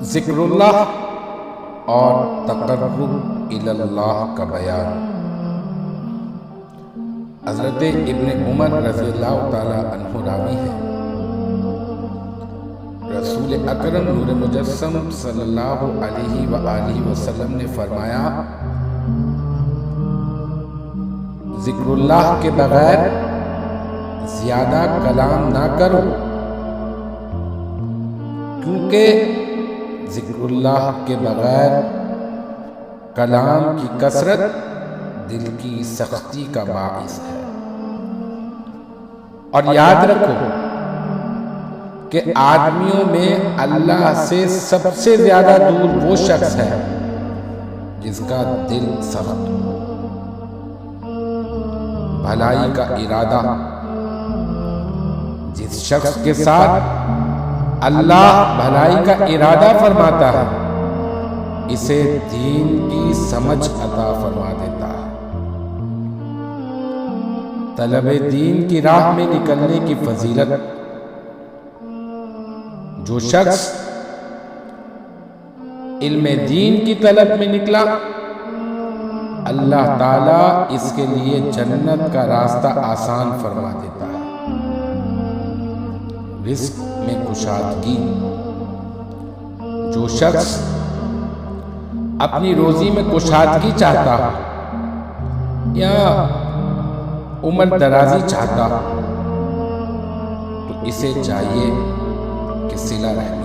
ذکر اللہ اور تقرب اللہ کا بیان۔ حضرت ابن عمر رضی اللہ تعالی عنہ راوی ہے، رسول اکرم نور مجسم صلی اللہ علیہ وآلہ وسلم نے فرمایا، ذکر اللہ کے بغیر زیادہ کلام نہ کرو، کیونکہ ذکر اللہ کے بغیر کلام کی کثرت دل کی سختی کا باعث ہے۔ اور یاد رکھو کہ آدمیوں میں اللہ سے سب سے زیادہ دور وہ شخص ہے جس کا دل سخت ہو۔ بھلائی کا ارادہ جس شخص کے ساتھ اللہ بھلائی کا ارادہ فرماتا ہے، اسے دین کی سمجھ عطا فرما دیتا ہے۔ طلب دین کی راہ میں نکلنے کی فضیلت، جو شخص علم دین کی طلب میں نکلا، اللہ تعالیٰ اس کے لیے جنت کا راستہ آسان فرما دیتا ہے۔ رزق میں کشادگی، جو شخص اپنی روزی میں کشادگی چاہتا ہو یا عمر درازی چاہتا ہو، تو اسے چاہیے کہ صلہ رحمی